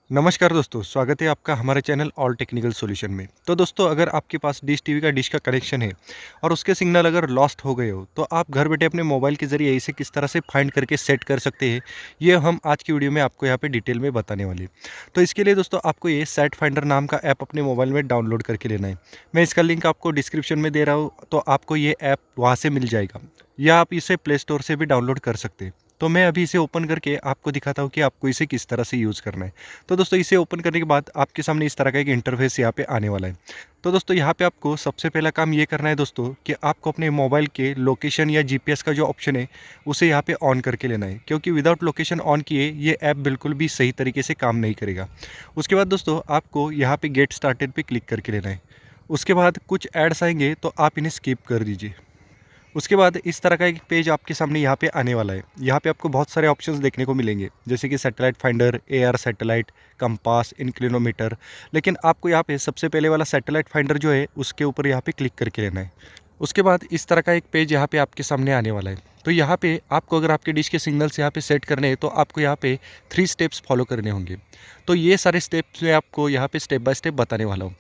नमस्कार दोस्तों, स्वागत है आपका हमारे चैनल ऑल टेक्निकल सॉल्यूशन में। तो दोस्तों, अगर आपके पास डिश टीवी का डिश का कनेक्शन है और उसके सिग्नल अगर लॉस्ट हो गए हो, तो आप घर बैठे अपने मोबाइल के ज़रिए इसे किस तरह से फाइंड करके सेट कर सकते हैं, ये हम आज की वीडियो में आपको यहाँ पे डिटेल में बताने वाले हैं। तो इसके लिए दोस्तों आपको ये सेट फाइंडर नाम का ऐप अपने मोबाइल में डाउनलोड करके लेना है। मैं इसका लिंक आपको डिस्क्रिप्शन में दे रहा हूँ, तो आपको ये ऐप वहाँ से मिल जाएगा या आप इसे प्ले स्टोर से भी डाउनलोड कर सकते हैं। तो मैं अभी इसे ओपन करके आपको दिखाता हूँ कि आपको इसे किस तरह से यूज़ करना है। तो दोस्तों, इसे ओपन करने के बाद आपके सामने इस तरह का एक इंटरफेस यहाँ पे आने वाला है। तो दोस्तों, यहाँ पे आपको सबसे पहला काम ये करना है दोस्तों कि आपको अपने मोबाइल के लोकेशन या जीपीएस का जो ऑप्शन है उसे यहाँ पे ऑन करके लेना है, क्योंकि विदाउट लोकेशन ऑन किए ये ऐप बिल्कुल भी सही तरीके से काम नहीं करेगा। उसके बाद दोस्तों आपको यहाँ पे गेट स्टार्टेड पे क्लिक करके लेना है। उसके बाद कुछ एड्स आएंगे तो आप इन्हें स्किप कर दीजिए। उसके बाद इस तरह का एक पेज आपके सामने यहाँ पे आने वाला है। यहाँ पे आपको बहुत सारे ऑप्शंस देखने को मिलेंगे, जैसे कि satellite finder, AR satellite, compass, inclinometer. लेकिन आपको यहाँ पे सबसे पहले वाला सैटेलाइट फाइंडर जो है उसके ऊपर यहाँ पे क्लिक करके लेना है। उसके बाद इस तरह का एक पेज यहाँ पे आपके सामने आने वाला है। तो यहाँ पे आपको अगर आपके डिश के सिग्नल्स यहाँ पे सेट करने हैं तो आपको यहाँ पे 3 स्टेप्स फॉलो करने होंगे। तो ये सारे स्टेप्स मैं आपको यहाँ पे स्टेप बाय स्टेप बताने वाला हूँ।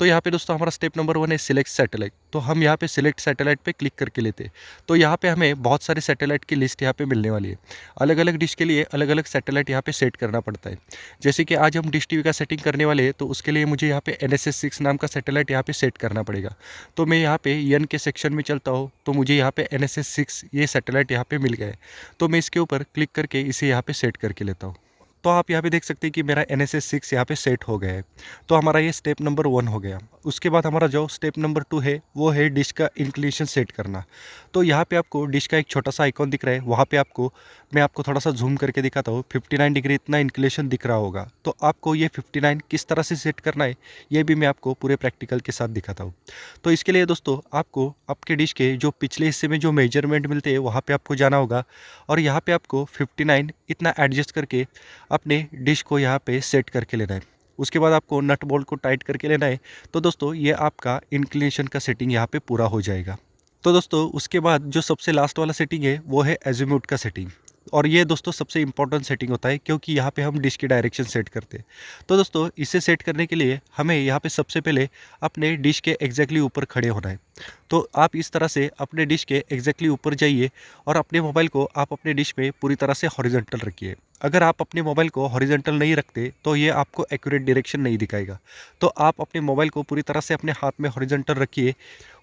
तो यहाँ पे दोस्तों हमारा स्टेप नंबर 1 है सिलेक्ट सैटेलाइट। तो हम यहाँ पे सिलेक्ट सैटेलाइट पे क्लिक करके लेते हैं। तो यहाँ पे हमें बहुत सारे सैटेलाइट की लिस्ट यहाँ पे मिलने वाली है। अलग अलग डिश के लिए अलग अलग सैटेलाइट यहाँ पे सेट करना पड़ता है। जैसे कि आज हम डिश टीवी का सेटिंग करने वाले हैं, तो उसके लिए मुझे यहाँ पे NSS6 नाम का सैटेलाइट यहाँ पे सेट करना पड़ेगा। तो मैं यहाँ पे एन के सेक्शन में चलता हूँ, तो मुझे यहाँ पे NSS6 ये सैटेलाइट यहाँ पे मिल गया है। तो मैं इसके ऊपर क्लिक करके इसे यहाँ पे सेट करके लेता हूँ। तो आप यहाँ पे देख सकते हैं कि मेरा NSS6 यहाँ पे सेट हो गया है। तो हमारा ये स्टेप नंबर 1 हो गया। उसके बाद हमारा जो स्टेप नंबर 2 है वो है डिश का इंक्लिनेशन सेट करना। तो यहाँ पे आपको डिश का एक छोटा सा आइकॉन दिख रहा है, वहाँ पे मैं आपको थोड़ा सा जूम करके दिखाता हूँ। 59 डिग्री इतना इंक्लिनेशन दिख रहा होगा। तो आपको ये 59 किस तरह से सेट करना है ये भी मैं आपको पूरे प्रैक्टिकल के साथ दिखाता हूँ। तो इसके लिए दोस्तों आपको आपके डिश के जो पिछले हिस्से में जो मेजरमेंट मिलते हैं वहाँ पर आपको जाना होगा, और यहाँ पर आपको 59 इतना एडजस्ट करके अपने डिश को यहाँ पे सेट करके लेना है। उसके बाद आपको नट बोल्ट को टाइट करके लेना है। तो दोस्तों ये आपका इंक्लिनेशन का सेटिंग यहाँ पे पूरा हो जाएगा। तो दोस्तों उसके बाद जो सबसे लास्ट वाला सेटिंग है वो है एजीम्यूट का सेटिंग। और ये दोस्तों सबसे इंपॉर्टेंट सेटिंग होता है, क्योंकि यहाँ पे हम डिश की डायरेक्शन सेट करते हैं। तो दोस्तों इसे सेट करने के लिए हमें यहाँ पे सबसे पहले अपने डिश के एग्जैक्टली ऊपर खड़े होना है। तो आप इस तरह से अपने डिश के एग्जैक्टली ऊपर जाइए और अपने मोबाइल को आप अपने डिश में पूरी तरह से हॉरिजॉन्टल रखिए। अगर आप अपने मोबाइल को हॉरिजॉन्टल नहीं रखते तो ये आपको एक्यूरेट डायरेक्शन नहीं दिखाएगा। तो आप अपने मोबाइल को पूरी तरह से अपने हाथ में हॉरिजॉन्टल रखिए।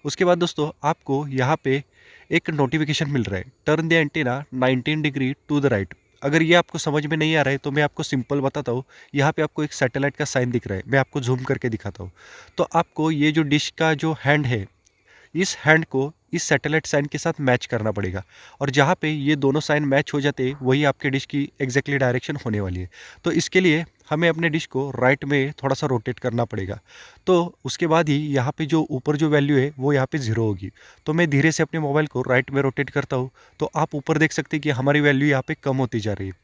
उसके बाद दोस्तों आपको यहाँ पे एक नोटिफिकेशन मिल रहा है, turn the antenna 19 degree to the right. अगर ये आपको समझ में नहीं आ रहा है तो मैं आपको सिंपल बताता हूँ। यहाँ पे आपको एक सैटेलाइट का साइन दिख रहा है, मैं आपको जूम करके दिखाता हूँ। तो आपको ये जो डिश का जो हैंड है, इस हैंड को इस सैटेलाइट साइन के साथ मैच करना पड़ेगा। और जहाँ पे ये दोनों साइन मैच हो जाते हैं वही आपके डिश की एग्जैक्टली डायरेक्शन होने वाली है। तो इसके लिए हमें अपने डिश को राइट में थोड़ा सा रोटेट करना पड़ेगा। तो उसके बाद ही यहाँ पे जो ऊपर जो वैल्यू है वो यहाँ पे 0 होगी। तो मैं धीरे से अपने मोबाइल को राइट में रोटेट करता हूँ, तो आप ऊपर देख सकते हैं कि हमारी वैल्यू यहाँ पे कम होती जा रही है।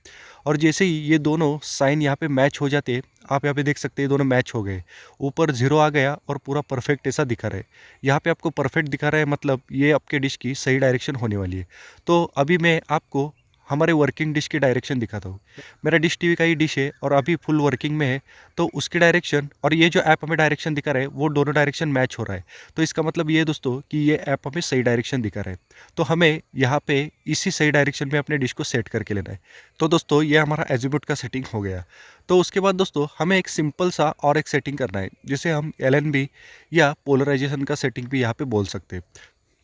और जैसे ही ये दोनों साइन यहाँ पे मैच हो जाते हैं, आप यहाँ पे देख सकते हैं दोनों मैच हो गए, ऊपर 0 आ गया और पूरा परफेक्ट ऐसा दिखा रहा है। यहाँ पे आपको परफेक्ट दिखा रहा है, मतलब ये आपके डिश की सही डायरेक्शन होने वाली है। तो अभी मैं आपको हमारे वर्किंग डिश की डायरेक्शन दिखाता हूँ। मेरा डिश टीवी का ही डिश है और अभी फुल वर्किंग में है। तो उसकी डायरेक्शन और ये जो ऐप हमें डायरेक्शन दिखा रहा है वो दोनों डायरेक्शन मैच हो रहा है। तो इसका मतलब ये दोस्तों कि ये ऐप हमें सही डायरेक्शन दिखा रहा है। तो हमें यहाँ पे इसी सही डायरेक्शन में अपने डिश को सेट करके लेना है। तो दोस्तों ये हमारा एजीम्यूट का सेटिंग हो गया। तो उसके बाद दोस्तों हमें एक सिंपल सा और एक सेटिंग करना है, जिसे हम LNB या पोलराइजेशन का सेटिंग भी यहाँ पे बोल सकते हैं।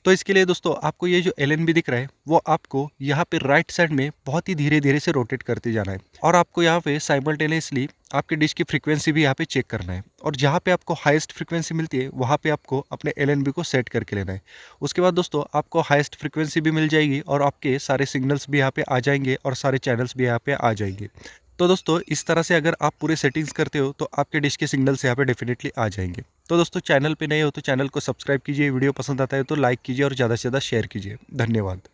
तो इसके लिए दोस्तों आपको ये जो LNB दिख रहा है वो आपको यहाँ पे राइट साइड में बहुत ही धीरे धीरे से रोटेट करते जाना है। और आपको यहाँ पे साइमल्टेनियसली आपके डिश की फ्रीक्वेंसी भी यहाँ पे चेक करना है। और जहाँ पे आपको हाईएस्ट फ्रीक्वेंसी मिलती है वहाँ पे आपको अपने LNB को सेट करके लेना है। उसके बाद दोस्तों आपको हाईएस्ट फ्रीक्वेंसी भी मिल जाएगी और आपके सारे सिग्नल्स भी यहाँ पे आ जाएंगे और सारे चैनल्स भी यहाँ पे आ जाएंगे। तो दोस्तों इस तरह से अगर आप पूरे सेटिंग्स करते हो तो आपके डिश के सिग्नल्स यहाँ पे डेफिनेटली आ जाएंगे। तो दोस्तों चैनल पे नए हो तो चैनल को सब्सक्राइब कीजिए, वीडियो पसंद आता है तो लाइक कीजिए और ज़्यादा से ज़्यादा शेयर कीजिए। धन्यवाद।